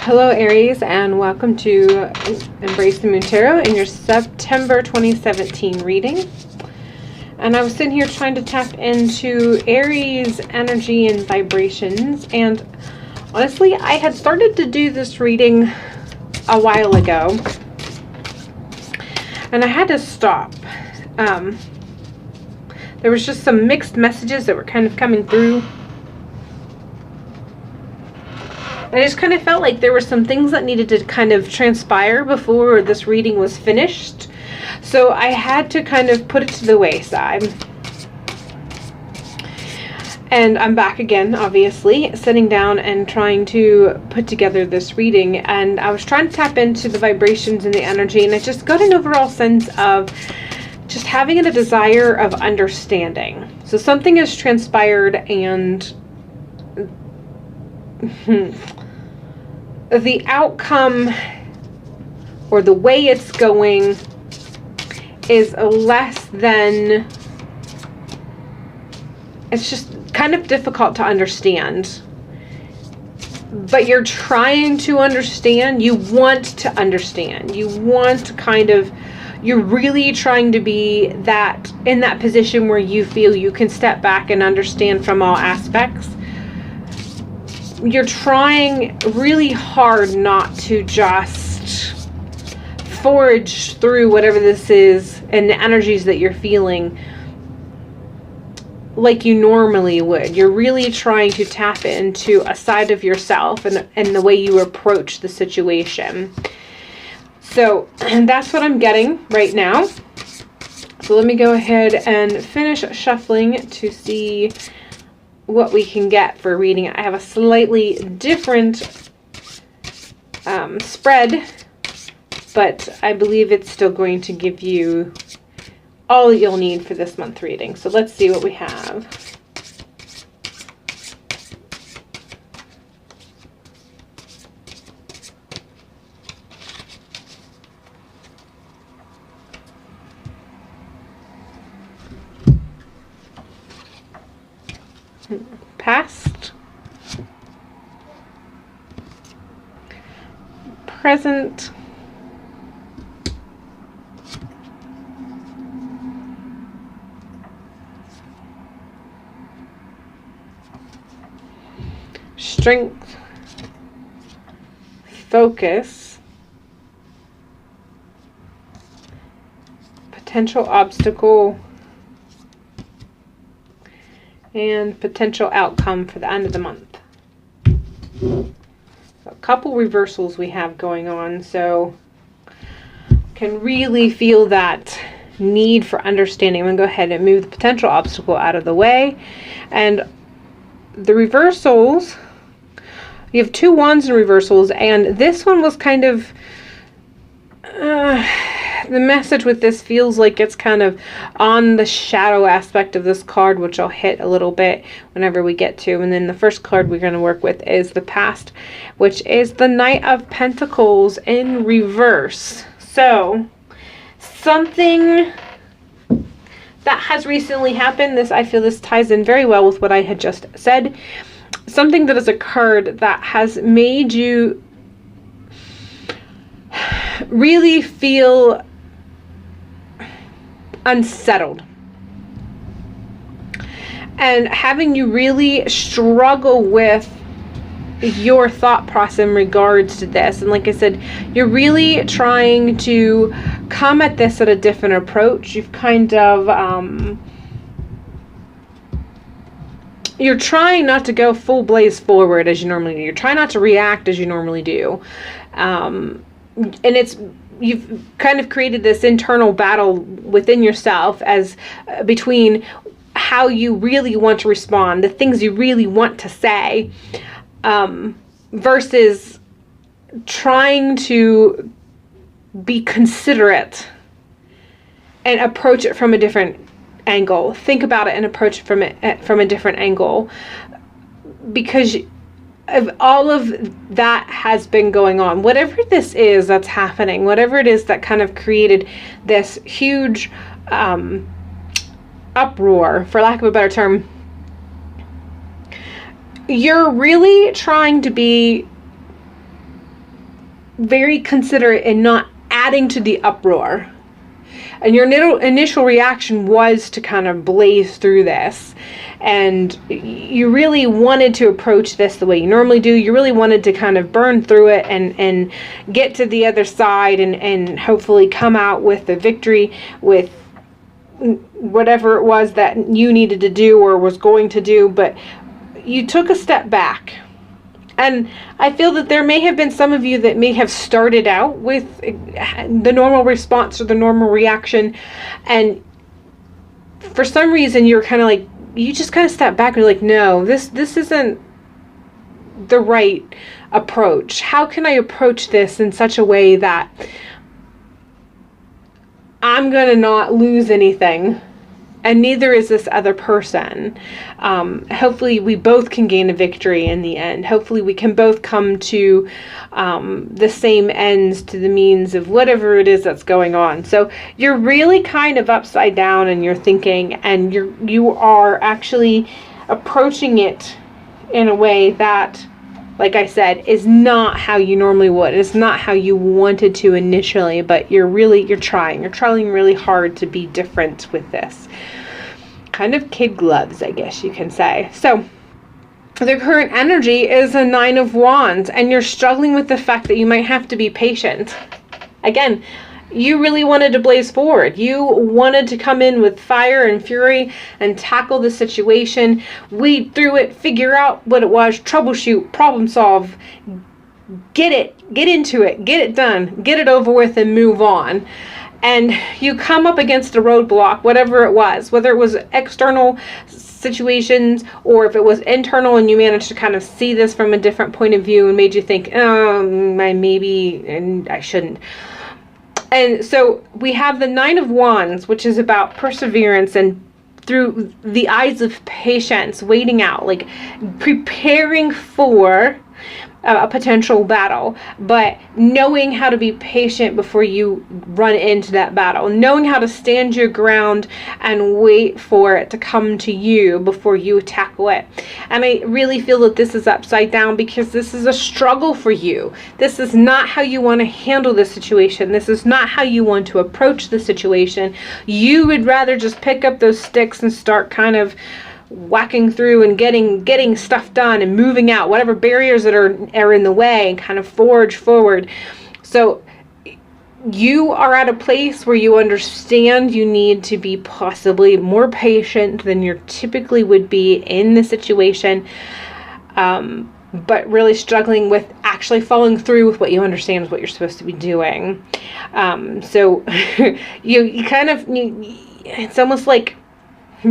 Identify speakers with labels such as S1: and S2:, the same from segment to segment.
S1: Hello Aries, and welcome to Embrace the Moon Tarot in your September 2017 reading. And I was sitting here trying to tap into Aries energy and vibrations, and honestly I had started to do this reading a while ago and I had to stop. There was just some mixed messages that were kind of coming through. I just kind of felt like there were some things that needed to kind of transpire before this reading was finished. So I had to kind of put it to the wayside. And I'm back again, obviously, sitting down and trying to put together this reading. And I was trying to tap into the vibrations and the energy, and I just got an overall sense of just having a desire of understanding. So something has transpired, and the outcome or the way it's going is less than, it's just kind of difficult to understand, but you're trying to understand. You want to understand. You want to kind of, you're really trying to be that in that position where you feel you can step back and understand from all aspects. You're trying really hard not to just forge through whatever this is and the energies that you're feeling like you normally would. You're really trying to tap into a side of yourself and the way you approach the situation. So that's what I'm getting right now. So let me go ahead and finish shuffling to see what we can get for reading. I have a slightly different spread, but I believe it's still going to give you all that you'll need for this month reading. So let's see what we have. Past, present, strength, focus, potential obstacle, and potential outcome for the end of the month. So a couple reversals we have going on, so can really feel that need for understanding. I'm going to go ahead and move the potential obstacle out of the way. And the reversals, you have two wands in reversals, and this one was kind of the message with this feels like it's kind of on the shadow aspect of this card, which I'll hit a little bit whenever we get to. And then the first card we're going to work with is the past, which is the Knight of Pentacles in reverse. So something that has recently happened, this, I feel this ties in very well with what I had just said. Something that has occurred that has made you really feel unsettled, and having you really struggle with your thought process in regards to this. And like I said, you're really trying to come at this at a different approach. You've kind of you're trying not to go full blaze forward as you normally do. You're trying not to react as you normally do, and you've kind of created this internal battle within yourself as between how you really want to respond, the things you really want to say, versus trying to be considerate and approach it from a different angle. Think about it and approach it from a different angle, because of all of that has been going on. Whatever this is that's happening, whatever it is that kind of created this huge uproar, for lack of a better term, you're really trying to be very considerate in not adding to the uproar. And your initial reaction was to kind of blaze through this. And you really wanted to approach this the way you normally do. You really wanted to kind of burn through it and get to the other side and hopefully come out with a victory, with whatever it was that you needed to do or was going to do. But you took a step back. And I feel that there may have been some of you that may have started out with the normal response or the normal reaction, and for some reason you're kind of like, you just kind of step back and you're like, no, this isn't the right approach. How can I approach this in such a way that I'm going to not lose anything? And neither is this other person. Hopefully we both can gain a victory in the end. Hopefully we can both come to the same ends, to the means of whatever it is that's going on. So you're really kind of upside down in your thinking, and you are actually approaching it in a way that, like I said, is not how you normally would. It's not how you wanted to initially, but you're trying really hard to be different with this. Kind of kid gloves, I guess you can say. So the current energy is a 9 of Wands, and you're struggling with the fact that you might have to be patient. Again, you really wanted to blaze forward. You wanted to come in with fire and fury and tackle the situation, weed through it, figure out what it was, troubleshoot, problem solve, get into it, get it done, get it over with, and move on. And you come up against a roadblock, whatever it was, whether it was external situations or if it was internal, and you managed to kind of see this from a different point of view and made you think, maybe, and I shouldn't. And so we have the 9 of Wands, which is about perseverance and through the eyes of patience, waiting out, like preparing for a potential battle, but knowing how to be patient before you run into that battle, knowing how to stand your ground and wait for it to come to you before you tackle it. And I really feel that this is upside down because this is a struggle for you. This is not how you want to handle the situation. This is not how you want to approach the situation. You would rather just pick up those sticks and start kind of whacking through and getting stuff done and moving out whatever barriers that are in the way and kind of forge forward. So you are at a place where you understand you need to be possibly more patient than you typically would be in the situation, but really struggling with actually following through with what you understand is what you're supposed to be doing. So you kind of, it's almost like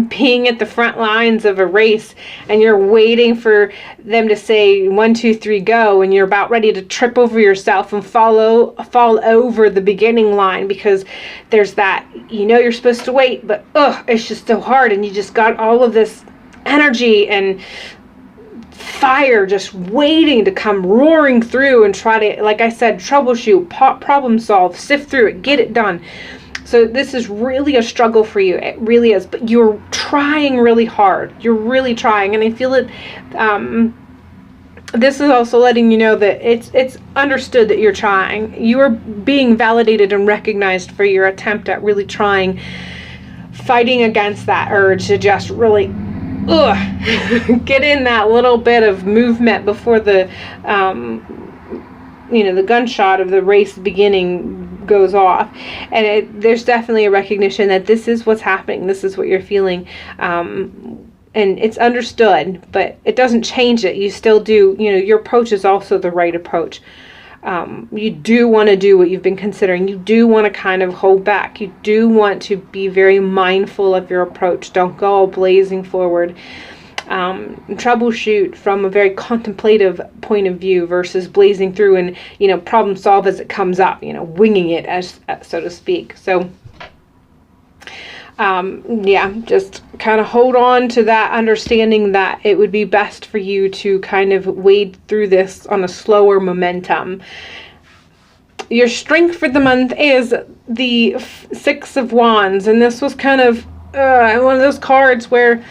S1: being at the front lines of a race and you're waiting for them to say 1, 2, 3, go, and you're about ready to trip over yourself and fall over the beginning line because there's that, you're supposed to wait, but it's just so hard, and you just got all of this energy and fire just waiting to come roaring through and try to, like I said, troubleshoot, problem solve, sift through it, get it done. So this is really a struggle for you. It really is. But you're trying really hard. You're really trying. And I feel that this is also letting you know that it's understood that you're trying. You are being validated and recognized for your attempt at really trying, fighting against that urge to just really get in that little bit of movement before the the gunshot of the race beginning goes off. And there's definitely a recognition that this is what's happening, this is what you're feeling, and it's understood, but it doesn't change it. You still do, your approach is also the right approach. You do want to do what you've been considering. You do want to kind of hold back. You do want to be very mindful of your approach. Don't go all blazing forward. Troubleshoot from a very contemplative point of view versus blazing through and problem solve as it comes up, winging it, as so to speak. So just kind of hold on to that understanding that it would be best for you to kind of wade through this on a slower momentum. Your strength for the month is the 6 of Wands, and this was kind of one of those cards where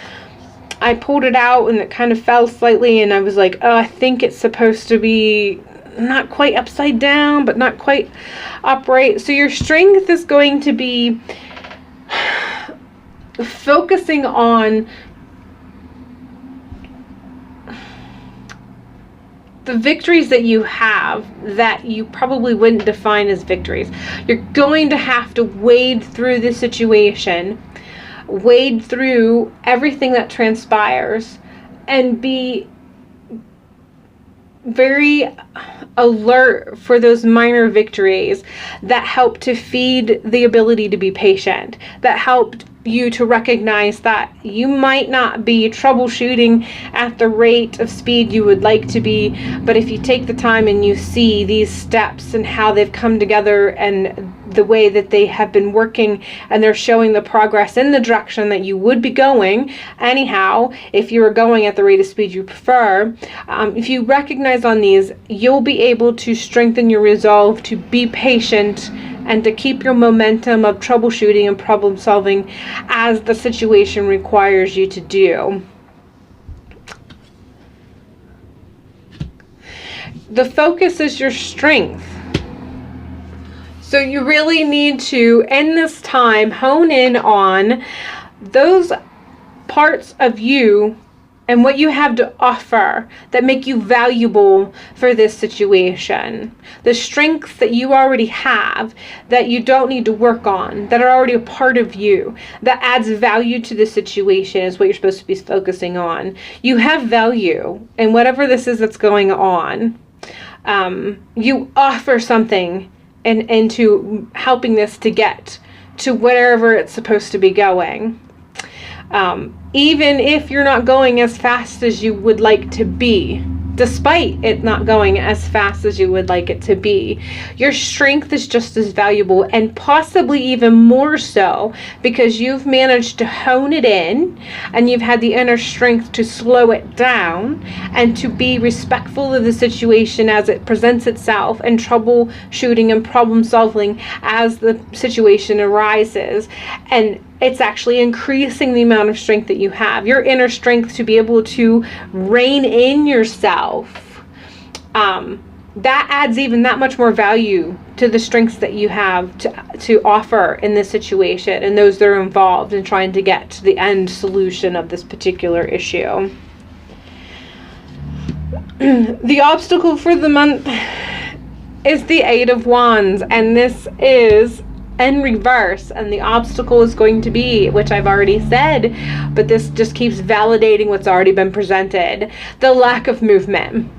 S1: I pulled it out and it kind of fell slightly, and I was like, I think it's supposed to be not quite upside down, but not quite upright. So your strength is going to be focusing on the victories that you have that you probably wouldn't define as victories. You're going to have to wade through the situation, wade through everything that transpires, and be very alert for those minor victories that help to feed the ability to be patient, that help you to recognize that you might not be troubleshooting at the rate of speed you would like to be, but if you take the time and you see these steps and how they've come together and the way that they have been working, and they're showing the progress in the direction that you would be going anyhow if you were going at the rate of speed you prefer, if you recognize on these, you'll be able to strengthen your resolve to be patient and to keep your momentum of troubleshooting and problem solving as the situation requires you to do. The focus is your strength. So you really need to, in this time, hone in on those parts of you and what you have to offer that make you valuable for this situation. The strengths that you already have that you don't need to work on, that are already a part of you, that adds value to the situation is what you're supposed to be focusing on. You have value in whatever this is that's going on. You offer something into helping this to get to wherever it's supposed to be going. Even if you're not going as fast as you would like to be, despite it not going as fast as you would like it to be, your strength is just as valuable, and possibly even more so, because you've managed to hone it in and you've had the inner strength to slow it down and to be respectful of the situation as it presents itself, and troubleshooting and problem solving as the situation arises. And it's actually increasing the amount of strength that you have, your inner strength to be able to rein in yourself. That adds even that much more value to the strengths that you have to offer in this situation and those that are involved in trying to get to the end solution of this particular issue. The obstacle for the month is the Eight of Wands, and this is in reverse, and the obstacle is going to be, which I've already said, but this just keeps validating what's already been presented, the lack of movement.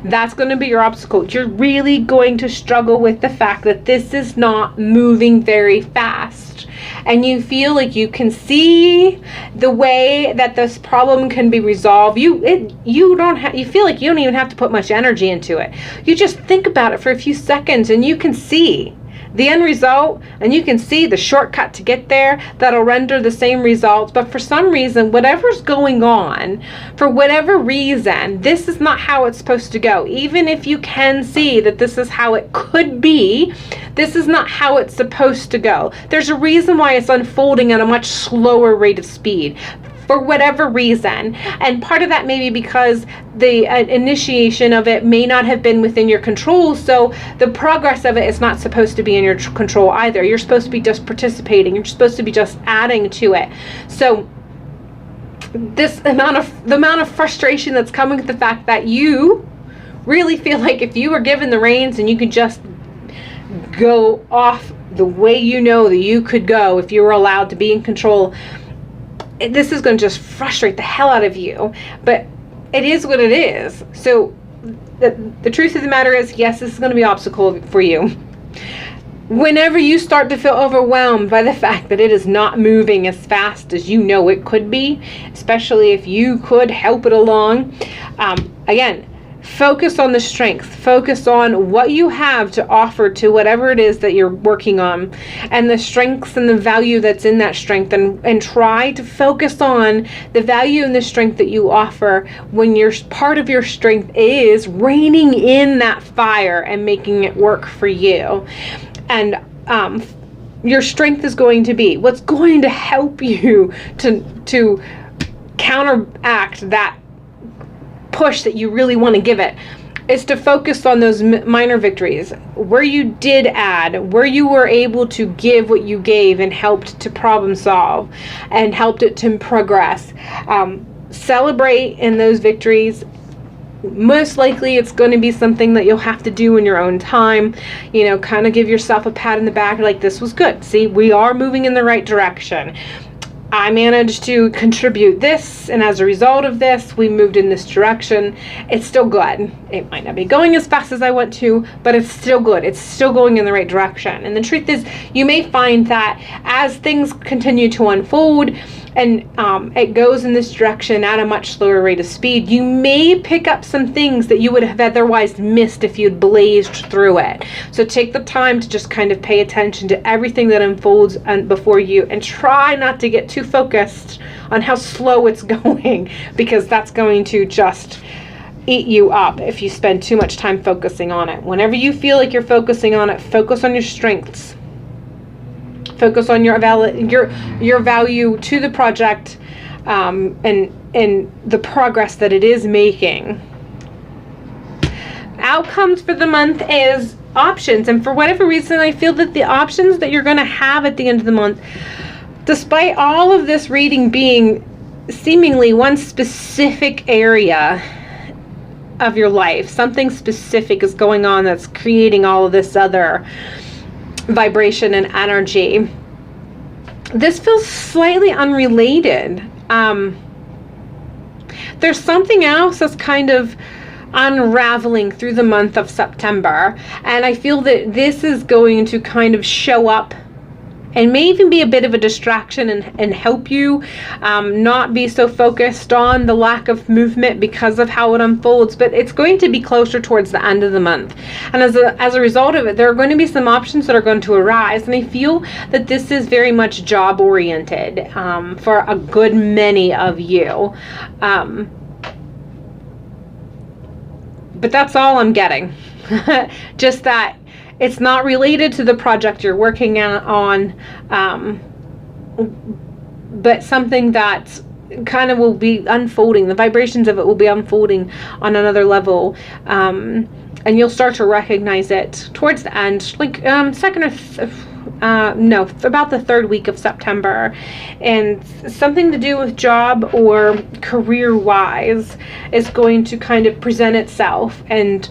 S1: That's going to be your obstacle. You're really going to struggle with the fact that this is not moving very fast, and you feel like you can see the way that this problem can be resolved. You feel like you don't even have to put much energy into it. You just think about it for a few seconds and you can see the end result, and you can see the shortcut to get there that'll render the same results. But for some reason, whatever's going on, for whatever reason, this is not how it's supposed to go. Even if you can see that this is how it could be, this is not how it's supposed to go. There's a reason why it's unfolding at a much slower rate of speed, for whatever reason. And part of that may be because the initiation of it may not have been within your control, so the progress of it is not supposed to be in your control either. You're supposed to be just participating. You're supposed to be just adding to it. So the amount of frustration that's coming with the fact that you really feel like if you were given the reins and you could just go off the way you know that you could go if you were allowed to be in control, this is going to just frustrate the hell out of you. But it is what it is. So the truth of the matter is, yes, this is going to be an obstacle for you. Whenever you start to feel overwhelmed by the fact that it is not moving as fast as you know it could be, especially if you could help it along, again, focus on the strength. Focus on what you have to offer to whatever it is that you're working on, and the strengths and the value that's in that strength, and try to focus on the value and the strength that you offer when your part of your strength is reining in that fire and making it work for you. And your strength is going to be what's going to help you to counteract that push that you really want to give it. is to focus on those minor victories, where you did add, where you were able to give what you gave and helped to problem solve and helped it to progress. Celebrate in those victories. Most likely it's going to be something that you'll have to do in your own time, you know, kind of give yourself a pat in the back, like, this was good. See, we are moving in the right direction. I managed to contribute this, and as a result of this, we moved in this direction. It's still good. It might not be going as fast as I want to, but it's still good. It's still going in the right direction. And the truth is, you may find that as things continue to unfold and it goes in this direction at a much slower rate of speed, you may pick up some things that you would have otherwise missed if you'd blazed through it. So take the time to just kind of pay attention to everything that unfolds before you, and try not to get too focused on how slow it's going, because that's going to just eat you up if you spend too much time focusing on it. Whenever you feel like you're focusing on it, focus on your strengths. Focus on your value to the project, and the progress that it is making. Outcomes for the month is options, and for whatever reason, I feel that the options that you're going to have at the end of the month, despite all of this reading being seemingly one specific area of your life, something specific is going on that's creating all of this other vibration and energy. This feels slightly unrelated. There's something else that's kind of unraveling through the month of September, and I feel that this is going to kind of show up and may even be a bit of a distraction and help you not be so focused on the lack of movement because of how it unfolds. But it's going to be closer towards the end of the month, and as a result of it, there are going to be some options that are going to arise, and I feel that this is very much job oriented for a good many of you, but that's all I'm getting. Just that it's not related to the project you're working on, but something that kind of will be unfolding. The vibrations of it will be unfolding on another level, and you'll start to recognize it towards the end, like about the third week of September. And something to do with job or career wise is going to kind of present itself, and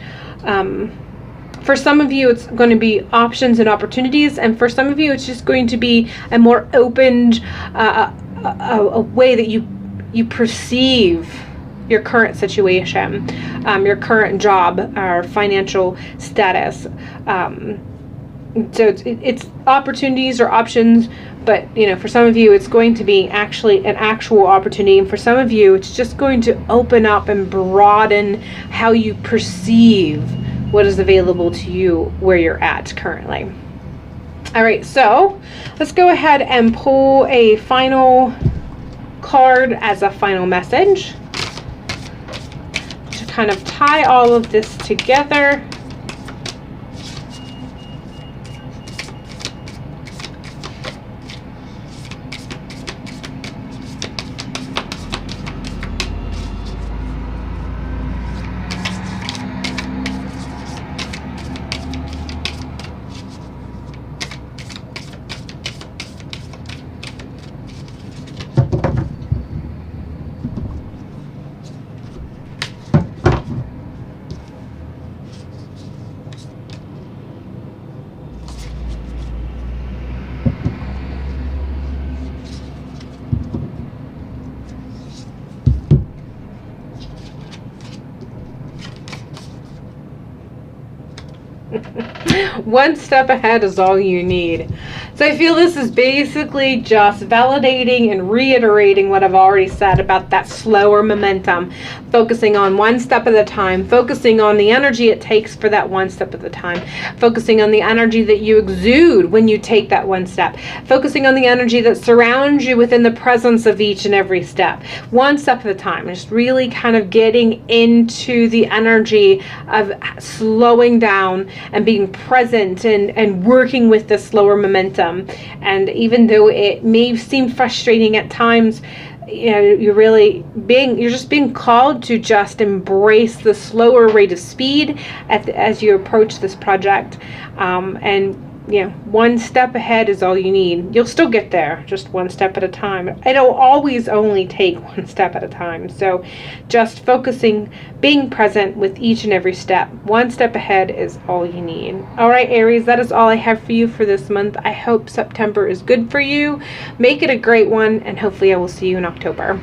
S1: for some of you, it's going to be options and opportunities, and for some of you, it's just going to be a more opened a way that you perceive your current situation, your current job or financial status. So it's opportunities or options, but you know, for some of you, it's going to be actually an actual opportunity, and for some of you, it's just going to open up and broaden how you perceive what is available to you where you're at currently. All right, so let's go ahead and pull a final card as a final message to kind of tie all of this together. One step ahead is all you need. So I feel this is basically just validating and reiterating what I've already said about that slower momentum, focusing on one step at a time, focusing on the energy it takes for that one step at a time, focusing on the energy that you exude when you take that one step, focusing on the energy that surrounds you within the presence of each and every step, one step at a time, just really kind of getting into the energy of slowing down and being present and working with the slower momentum. And even though it may seem frustrating at times, you're just being called to just embrace the slower rate of speed as you approach this project. And one step ahead is all you need. You'll still get there, just one step at a time. It'll always only take one step at a time. So just focusing, being present with each and every step. One step ahead is all you need. All right, Aries, that is all I have for you for this month. I hope September is good for you. Make it a great one, and hopefully I will see you in October.